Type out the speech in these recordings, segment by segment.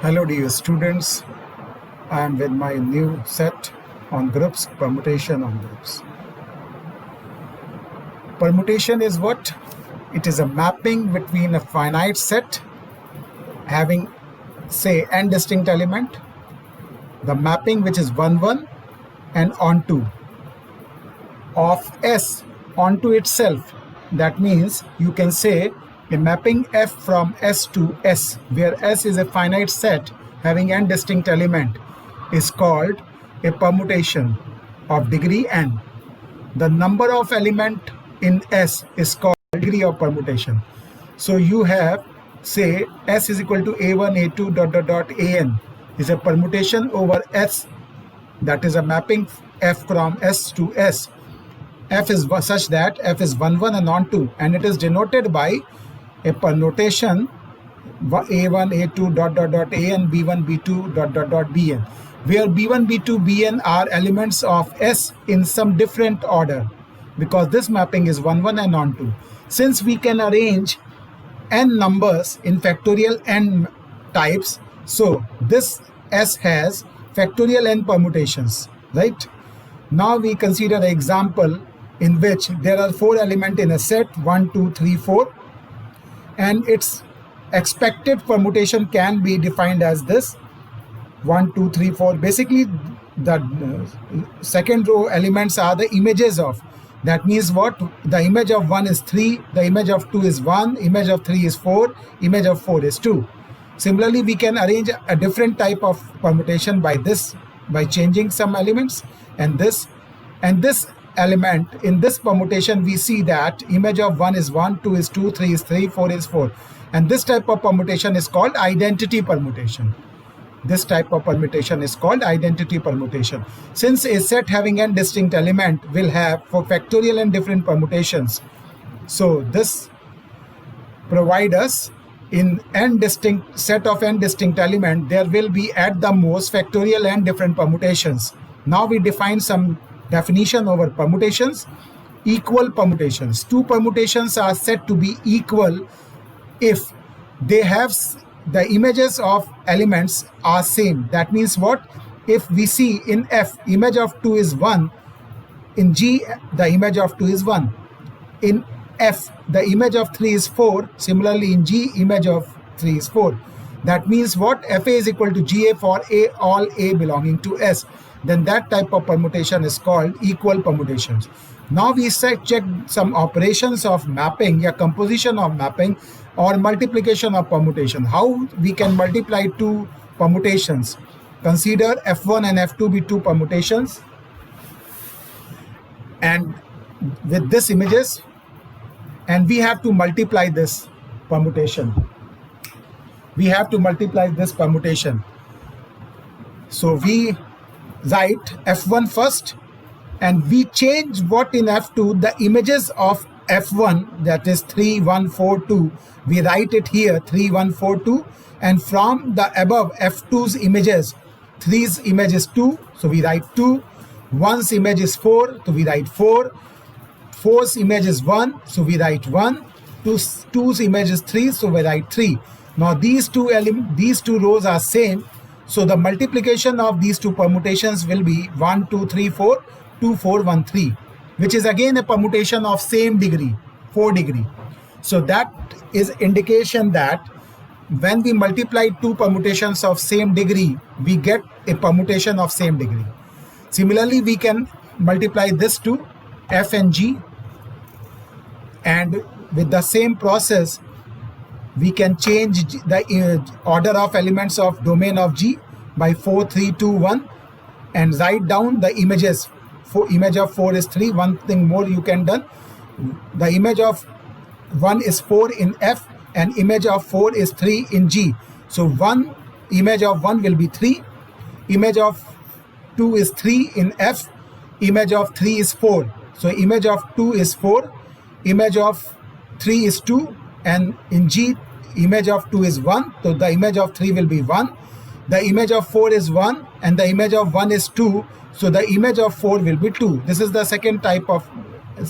Hello dear students, I am with my new set on groups, permutation on groups. Permutation is what? It is a mapping between a finite set having say n distinct element, the mapping which is 1 1 and onto of S onto itself. That means you can say a mapping F from S to S, where S is a finite set having n distinct element, is called a permutation of degree n. The number of element in S is called degree of permutation. So you have, say, S is equal to A1, A2, dot, dot, dot, AN is a permutation over S, that is a mapping F from S to S. F is such that F is 1 1 and onto, and it is denoted by a permutation A1, A2, dot, dot, dot, AN, B1, B2, dot, dot, dot, BN, where B1, B2, BN are elements of S in some different order, because this mapping is 1 1 and onto. Since we can arrange n numbers in factorial n types, so this S has factorial n permutations, right? Now we consider an example in which there are 4 elements in a set 1, 2, 3, 4, and its expected permutation can be defined as this 1, 2, 3, 4. Basically, the second row elements are the images of. That means what? The image of 1 is 3, the image of 2 is 1, image of 3 is 4, image of 4 is 2. Similarly, we can arrange a different type of permutation by this, by changing some elements, and this element in this permutation we see that image of 1 is 1, 2 is 2, 3 is 3, 4 is 4, and this type of permutation is called identity permutation. This type of permutation is called identity permutation. Since a set having n distinct element will have for factorial and different permutations, so this provide us in n distinct set of n distinct element there will be at the most factorial and different permutations. Now we define some definition over permutations. Equal permutations. 2 permutations are said to be equal if they have the images of elements are same. That means what? If we see in F image of 2 is 1, in G the image of 2 is 1, in F the image of 3 is 4, similarly in G image of 3 is 4. That means what? FA is equal to GA for A, all A belonging to S. Then that type of permutation is called equal permutations. Now we check some operations of mapping, yeah, composition of mapping or multiplication of permutation. How we can multiply 2 permutations. Consider F1 and F2 be 2 permutations, and with this images, and we have to multiply this permutation. We have to multiply this permutation. So we write F1 first, and we change what in F2, the images of F1, that is 3, 1, 4, 2. We write it here 3, 1, 4, 2, and from the above F2's images, 3's image is 2, so we write 2. 1's image is 4, so we write 4. 4's image is 1, so we write 1. 2's image is 3, so we write 3. Now these two rows are same, so the multiplication of these 2 permutations will be 1, 2, 3, 4, 2, 4, 1, 3, which is again a permutation of same degree, 4 degree. So that is indication that when we multiply 2 permutations of same degree, we get a permutation of same degree. Similarly, we can multiply this to F and G, and with the same process, we can change the order of elements of domain of G by 4, 3, 2, 1, and write down the images. Image of 4 is 3. One thing more you can done. The image of 1 is 4 in F, and image of 4 is 3 in G. So image of 1 will be 3. Image of 2 is 3 in F. Image of 3 is 4. So image of 2 is 4. Image of 3 is 2. And in G, image of 2 is 1, so the image of 3 will be 1. The image of 4 is 1, and the image of 1 is 2, so the image of 4 will be 2. This is the second type of,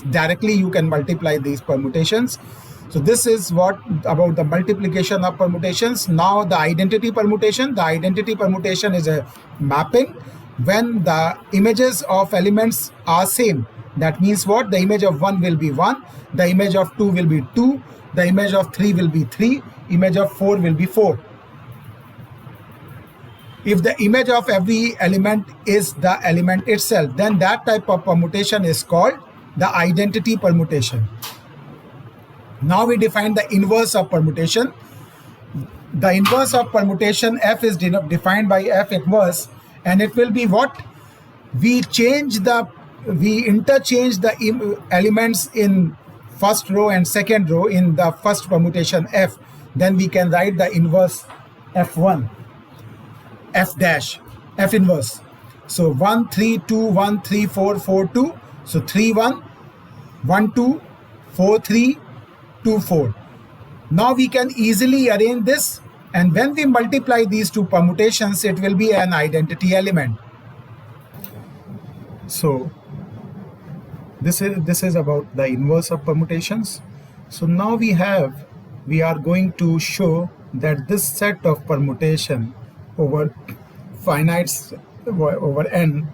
directly you can multiply these permutations. So this is what about the multiplication of permutations. Now the identity permutation. The identity permutation is a mapping when the images of elements are same. That means what? The image of 1 will be 1, the image of 2 will be 2, the image of 3 will be 3, image of 4 will be 4. If the image of every element is the element itself, then that type of permutation is called the identity permutation. Now we define the inverse of permutation. The inverse of permutation, F, is defined by F inverse, and it will be what? We interchange the elements in first row and second row in the first permutation F. Then we can write the inverse F1, F dash, F inverse. So 1 3 2 1 3 4 4 2. So 3 1 1 2 4 3 2 4. Now we can easily arrange this, and when we multiply these two permutations, it will be an identity element. So this is about the inverse of permutations. So now we are going to show that this set of permutation over finite over n,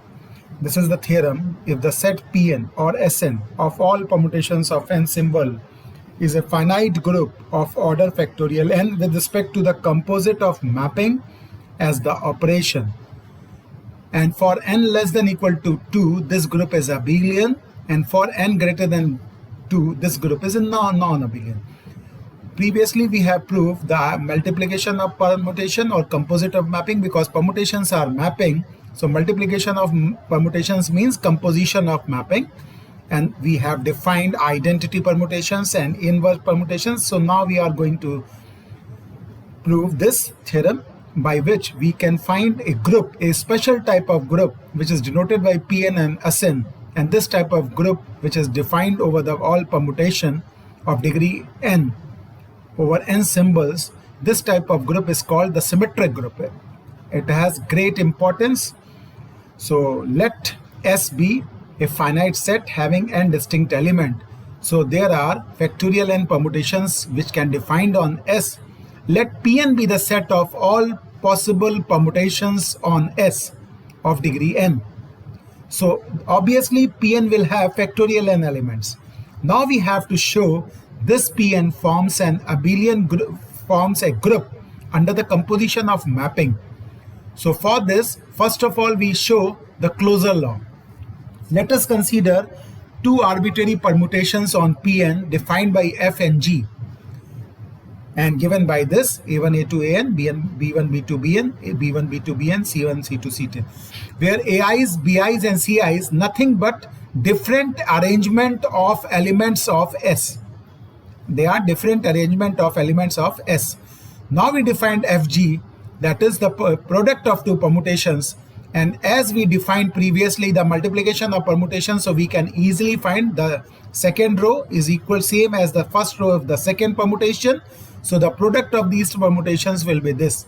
this is the theorem. If the set Pn or Sn of all permutations of n symbol is a finite group of order factorial n with respect to the composite of mapping as the operation, and for n less than equal to 2, this group is abelian, and for n greater than 2, this group is a non-abelian. Previously, we have proved the multiplication of permutation or composite of mapping, because permutations are mapping. So multiplication of permutations means composition of mapping. And we have defined identity permutations and inverse permutations. So now we are going to prove this theorem, by which we can find a group, a special type of group, which is denoted by Pn and Sn. And this type of group, which is defined over the all permutation of degree n over n symbols, this type of group is called the symmetric group. It has great importance. So let S be a finite set having n distinct element. So there are factorial n permutations which can defined on S. Let Pn be the set of all possible permutations on S of degree n. So obviously Pn will have factorial n elements. Now we have to show this Pn forms an abelian group, forms a group under the composition of mapping. So for this, first of all, we show the closure law. Let us consider two arbitrary permutations on Pn defined by F and G and given by this A1, A2, An, B1, B2, Bn, B1, B2, Bn, C1, C2, C2, where Ai's, Bi's and Ci's nothing but different arrangement of elements of S. They are different arrangement of elements of S. Now we defined Fg, that is the product of two permutations, and as we defined previously the multiplication of permutations, so we can easily find the second row is equal same as the first row of the second permutation. So the product of these two permutations will be this,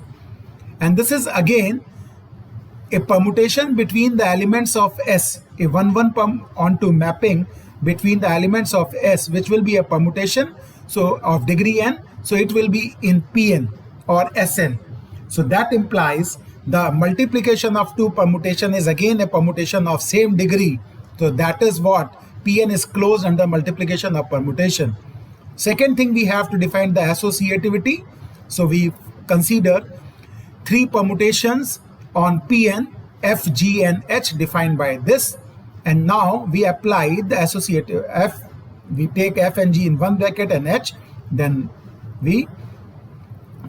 and this is again a permutation between the elements of S, a 1-1 onto mapping between the elements of S, which will be a permutation so of degree n, so it will be in Pn or Sn. So that implies the multiplication of two permutation is again a permutation of same degree. So that is what Pn is closed under multiplication of permutation. Second thing, we have to define the associativity. So we consider three permutations on Pn, F, G and H defined by this, and now we apply the associative F. We take F and G in one bracket and H, then we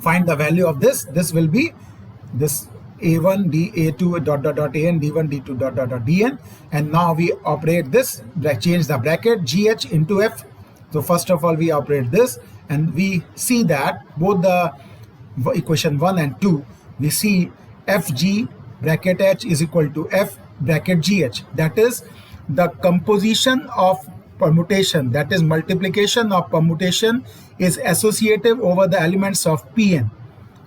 find the value of this. This will be this A1, D, A2 dot dot dot An, D1, D2 dot dot dot Dn, and now we operate this, change the bracket GH into F. So first of all we operate this, and we see that both the equation 1 and 2, we see Fg bracket H is equal to F bracket GH. That is the composition of permutation, that is multiplication of permutation is associative over the elements of Pn.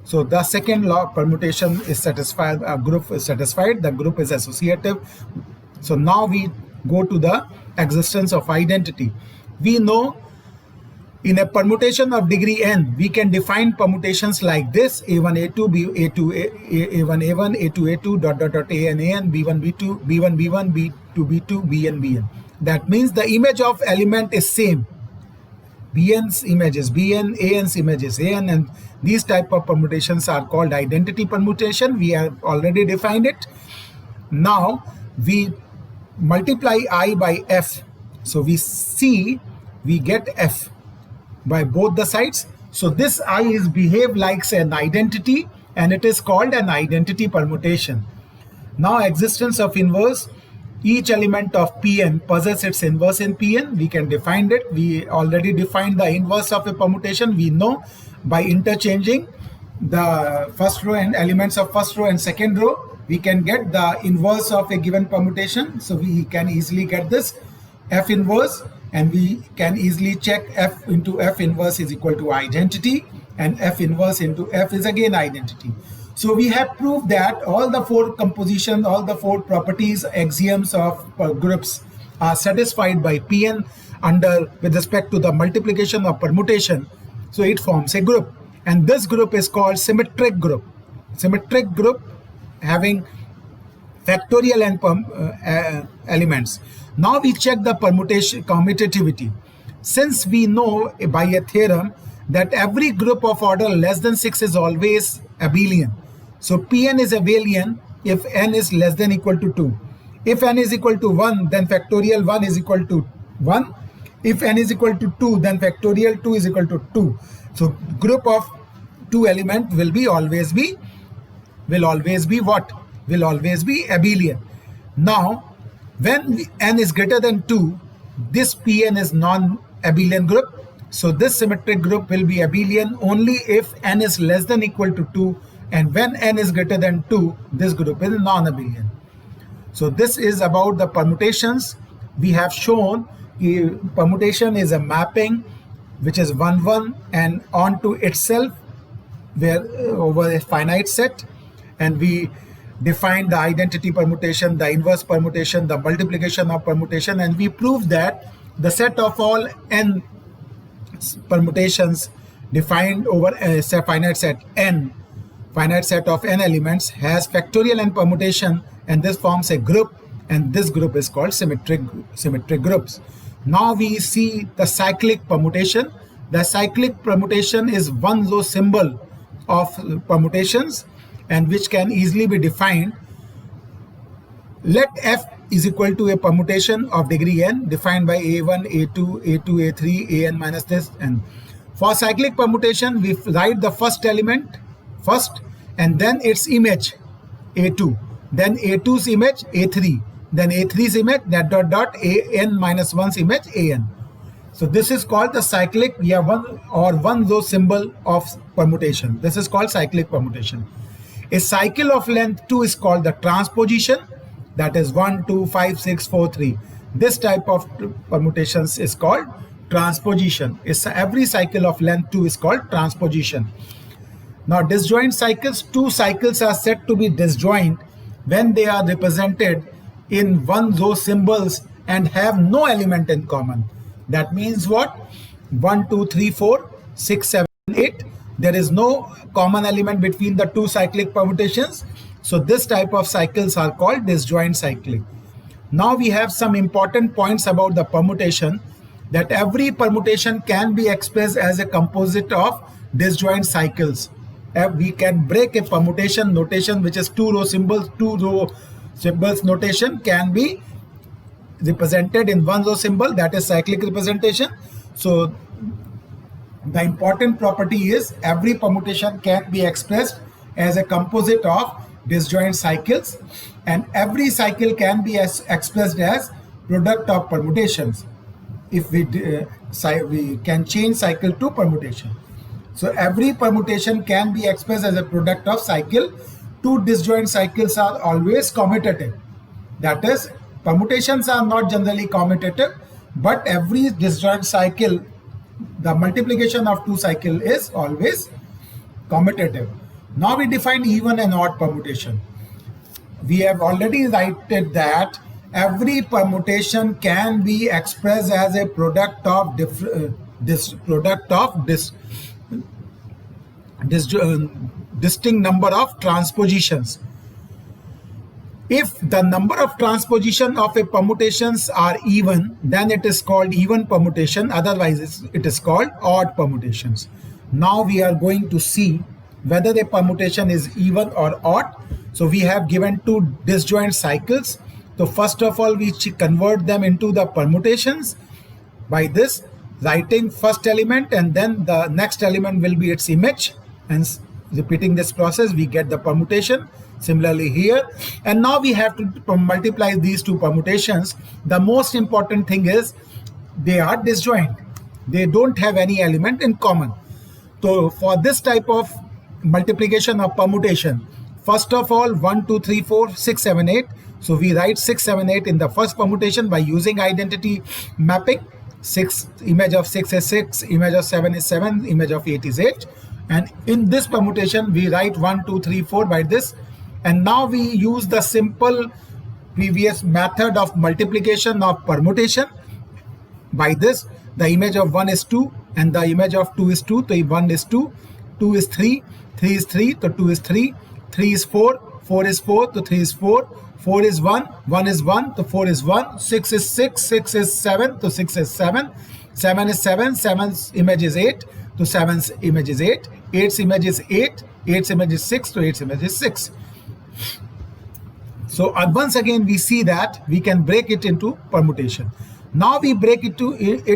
So the second law of permutation is satisfied, a group is satisfied, the group is associative. So now we go to the existence of identity. We know In a permutation of degree n, we can define permutations like this: a1, a2, b, a2, a1, a1, a2, a2, dot, dot, dot, an, an, b1, b2, b1, b1, b2, b2, bn, bn. That means the image of element is same. Bn's image is Bn, An's image is An, and these type of permutations are called identity permutation. We have already defined it. Now we multiply I by f. So we get f by both the sides. So this I is behave like an identity, and it is called an identity permutation. Now existence of inverse. Each element of Pn possesses its inverse in Pn. We can define it. We already defined the inverse of a permutation. We know by interchanging the first row and elements of first row and second row, we can get the inverse of a given permutation. So we can easily get this F inverse, and we can easily check F into F inverse is equal to identity, and F inverse into F is again identity. So we have proved that all the four compositions, all the four properties, axioms of groups are satisfied by Pn with respect to the multiplication of permutation. So it forms a group, and this group is called symmetric group. Symmetric group having factorial and elements. Now we check the permutation commutativity. Since we know by a theorem that every group of order less than 6 is always abelian. So Pn is abelian if n is less than equal to 2. If n is equal to 1, then factorial 1 is equal to 1. If n is equal to 2, then factorial 2 is equal to 2. So group of two element will always be what? Will always be abelian. Now, when n is greater than 2, this Pn is non-abelian group. So this symmetric group will be abelian only if n is less than equal to 2, and when n is greater than 2, this group is non-abelian. So this is about the permutations. We have shown permutation is a mapping which is 1, 1 and onto itself over a finite set, and we define the identity permutation, the inverse permutation, the multiplication of permutation, and we prove that the set of all n permutations defined over a finite set of n elements has factorial n permutation, and this forms a group, and this group is called symmetric groups. Now we see the cyclic permutation. The cyclic permutation is one row symbol of permutations, and which can easily be defined. Let f is equal to a permutation of degree n defined by a1, a2, a2, a3, an minus this, and for cyclic permutation we write the first element first, and then its image a2, then a2's image a3, then a3's image dot dot an minus 1's image an. So this is called the cyclic. We have one row symbol of permutation. This is called cyclic permutation. A cycle of length 2 is called the transposition. That is 1, 2, 5, 6, 4, 3. This type of permutations is called transposition. Every cycle of length 2 is called transposition. Now disjoint cycles, two cycles are said to be disjoint when they are represented in one row symbols and have no element in common. That means what? 1, 2, 3, 4, 6, 7, 8. There is no common element between the two cyclic permutations. So this type of cycles are called disjoint cyclic. Now we have some important points about the permutation, that every permutation can be expressed as a composite of disjoint cycles. We can break a permutation notation which is two row symbols notation can be represented in one row symbol, that is cyclic representation. So the important property is every permutation can be expressed as a composite of disjoint cycles, and every cycle can be expressed as product of permutations if we can change cycle to permutation. So every permutation can be expressed as a product of cycle. Two disjoint cycles are always commutative. That is, permutations are not generally commutative, but every disjoint cycle, the multiplication of two cycles is always commutative. Now we define even and odd permutation. We have already written that every permutation can be expressed as a product of this product of this distinct number of transpositions. If the number of transposition of a permutations are even, then it is called even permutation. Otherwise, it is called odd permutations. Now we are going to see whether the permutation is even or odd. So we have given two disjoint cycles. So first of all, we convert them into the permutations by this writing first element, and then the next element will be its image, and repeating this process we get the permutation. Similarly here, and now we have to multiply these two permutations. The most important thing is they are disjoint. They don't have any element in common. So for this type of multiplication of permutation, first of all 1, 2, 3, 4, 6, 7, 8. So we write 6, 7, 8 in the first permutation by using identity mapping. Image of 6 is 6, image of 7 is 7, image of 8 is 8. And in this permutation we write 1, 2, 3, 4 by this. And now we use the simple previous method of multiplication of permutation. By this, the image of 1 is 2 and the image of 2 is 2. So 1 is 2, 2 is 3, 3 is 3, so 2 is 3, 3 is 4, 4 is 4, so 3 is 4, 4 is 1, 1 is 1, so 4 is 1, 6 is 6, 6 is 7, so 6 is 7, 7 is 7, 7's image is 8, so 7's image is 8, 8's image is 8, 8's image is 6, so 8's image is 6. So once again we see that we can break it into permutation. Now we break it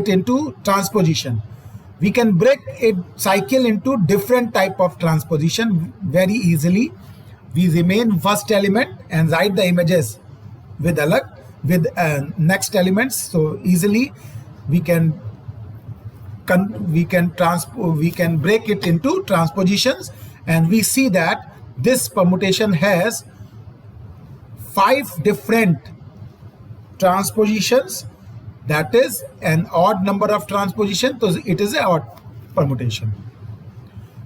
into transposition. We can break a cycle into different type of transposition very easily. We remain first element and write the images with next elements. So easily we can break it into transpositions, and we see that this permutation has 5 different transpositions. That is an odd number of transposition, so it is an odd permutation.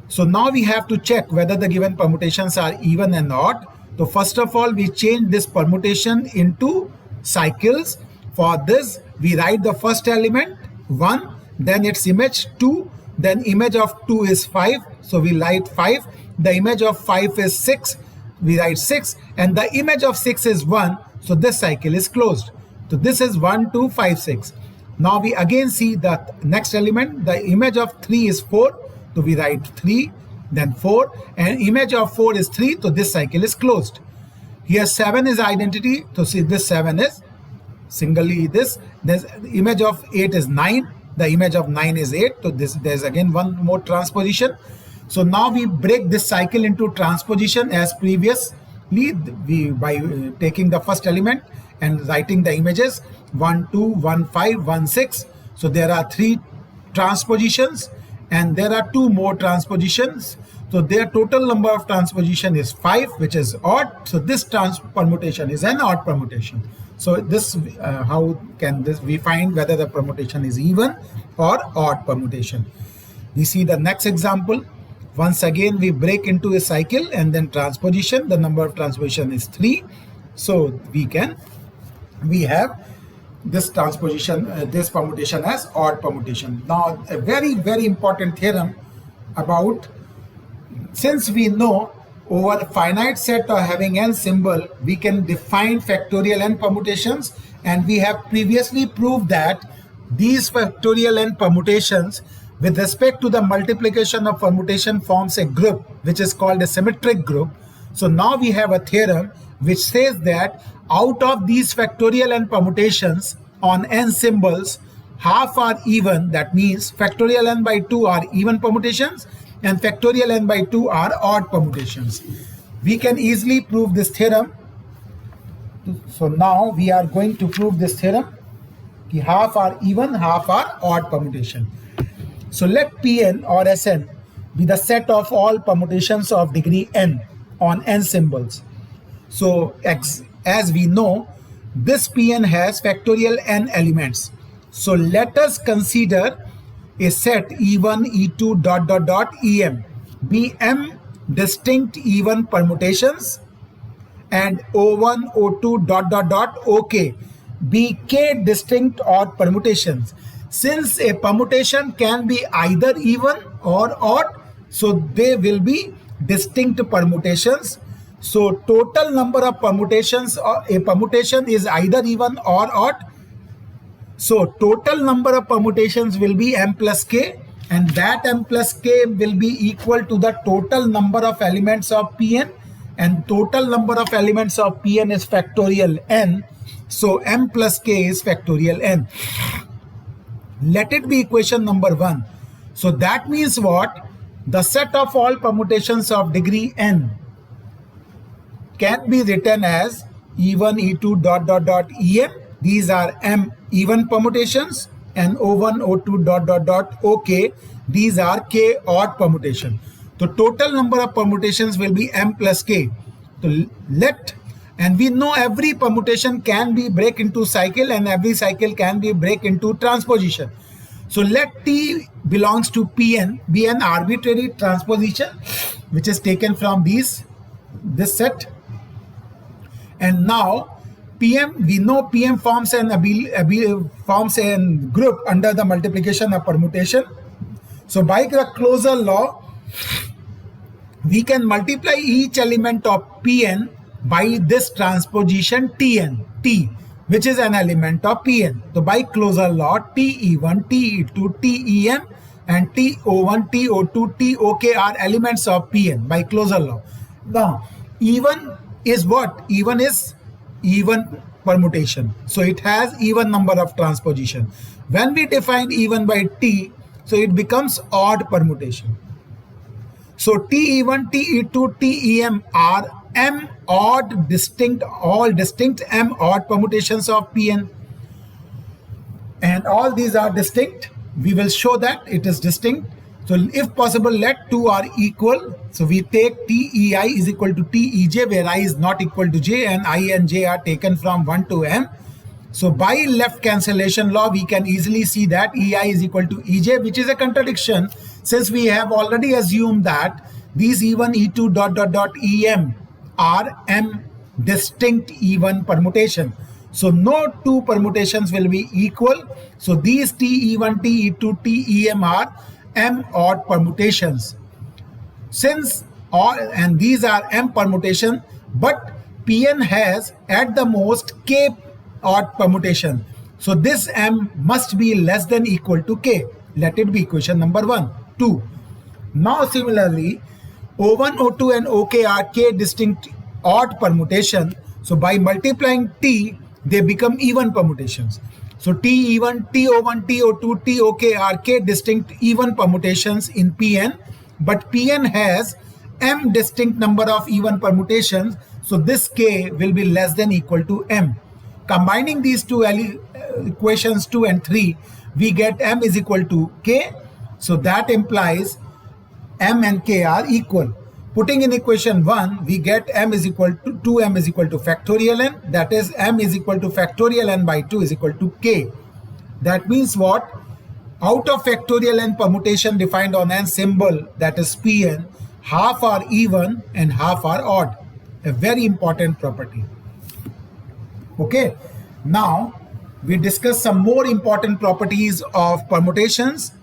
So now we have to check whether the given permutations are even and odd. So first of all, we change this permutation into cycles. For this, we write the first element 1, then its image 2, then image of 2 is 5, so we write 5. The image of 5 is 6, we write 6, and the image of 6 is 1, so this cycle is closed. So this is 1, 2, 5, 6. Now we again see the next element. The image of 3 is 4, so we write 3, then 4, and image of 4 is 3, so this cycle is closed. Here 7 is identity, so see this 7 is singly this. There's image of 8 is 9, the image of 9 is 8, so there's again one more transposition. So now we break this cycle into transposition as previously, by taking the first element and writing the images 1, 2, 1, 5, 1, 6. So there are 3 transpositions and there are 2 more transpositions. So their total number of transposition is 5, which is odd. So this permutation is an odd permutation. So this how can this we find whether the permutation is even or odd permutation. We see the next example. Once again we break into a cycle and then transposition. The number of transposition is 3. So we have this transposition, this permutation as odd permutation. Now a very, very important theorem about, since we know over a finite set or having n symbol, we can define factorial n permutations, and we have previously proved that these factorial n permutations with respect to the multiplication of permutation forms a group which is called a symmetric group. So now we have a theorem which says that out of these factorial n permutations on n symbols, half are even. That means factorial n by 2 are even permutations and factorial n by 2 are odd permutations. We can easily prove this theorem. So now we are going to prove this theorem. Half are even, half are odd permutation. So let Pn or Sn be the set of all permutations of degree n on n symbols. So as we know, this Pn has factorial n elements. So let us consider a set E1, E2, dot, dot, dot, Em be m distinct even permutations, and O1, O2, dot, dot, dot, OK be k distinct odd permutations. Since a permutation can be either even or odd, so they will be distinct permutations. So total number of permutations, a permutation is either even or odd. So total number of permutations will be m plus k, and that m plus k will be equal to the total number of elements of Pn, and total number of elements of Pn is factorial n. So m plus k is factorial n. Let it be equation number 1. So that means what? The set of all permutations of degree n can be written as E1, E2, dot, dot, dot, En. These are m even permutations, and O1, O2, dot, dot, dot, OK. These are k odd permutation. The total number of permutations will be m plus k. So and we know every permutation can be break into cycle, and every cycle can be break into transposition. So let T belongs to Pn be an arbitrary transposition which is taken from this set. And now Pm, we know Pm forms a group under the multiplication of permutation. So by the closure law, we can multiply each element of Pn by this transposition Tn, T, which is an element of Pn. So by closure law, Te1, Te2, Ten, and To1, To2, Tok are elements of Pn by closure law. Now, even is what? Even is even permutation. So it has even number of transposition. When we define even by T, so it becomes odd permutation. So Te1, Te2, Tem are m odd distinct, all distinct m odd permutations of Pn, and all these are distinct. We will show that it is distinct. So if possible, let two are equal. So we take Tei is equal to Tej, where I is not equal to j, and I and j are taken from 1 to m. So by left cancellation law, we can easily see that Ei is equal to Ej, which is a contradiction, since we have already assumed that these E1, E2, dot, dot, dot, Em are m distinct even permutation. So no two permutations will be equal. So these Te1, Te2, Tem are m odd permutations. Since all, and these are m permutation, but Pn has at the most k odd permutation. So this m must be less than equal to k. Let it be equation number 1. 2. Now similarly, O1, O2 and OK are k distinct odd permutation. So by multiplying T, they become even permutations. So Te1, To1, To2, Tok are k distinct even permutations in Pn, but Pn has m distinct number of even permutations. So this k will be less than equal to m. Combining these two equations 2 and 3, we get m is equal to k. So that implies m and k are equal. Putting in equation 1, we get m is equal to 2m is equal to factorial n. That is, m is equal to factorial n by 2 is equal to k. That means what? Out of factorial n permutation defined on n symbol, that is Pn, half are even and half are odd. A very important property. Okay. Now we discuss some more important properties of permutations.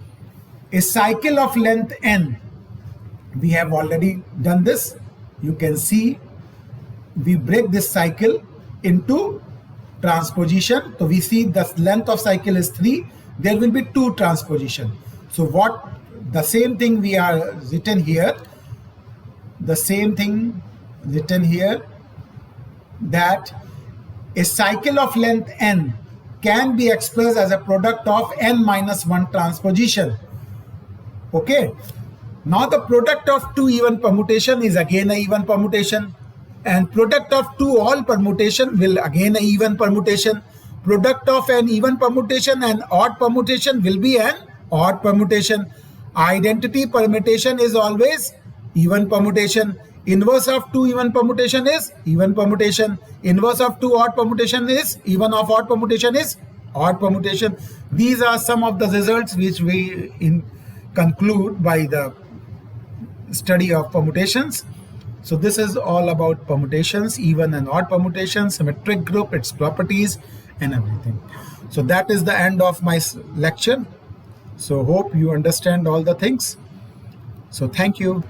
A cycle of length n. We have already done this. You can see we break this cycle into transposition. So we see the length of cycle is 3. There will be 2 transposition. So what the same thing we are written here. The same thing written here, that a cycle of length n can be expressed as a product of n minus 1 transposition. Okay. Now the product of 2 even permutation is again a even permutation, and product of 2 all permutation will again a even permutation. Product of an even permutation and odd permutation will be an odd permutation. Identity permutation is always even permutation. Inverse of 2 even permutation is even permutation. Inverse of 2 odd permutation is even of odd permutation is odd permutation. These are some of the results which we conclude by the study of permutations. So this is all about permutations, even and odd permutations, symmetric group, its properties, and everything. So that is the end of my lecture. So hope you understand all the things. So thank you.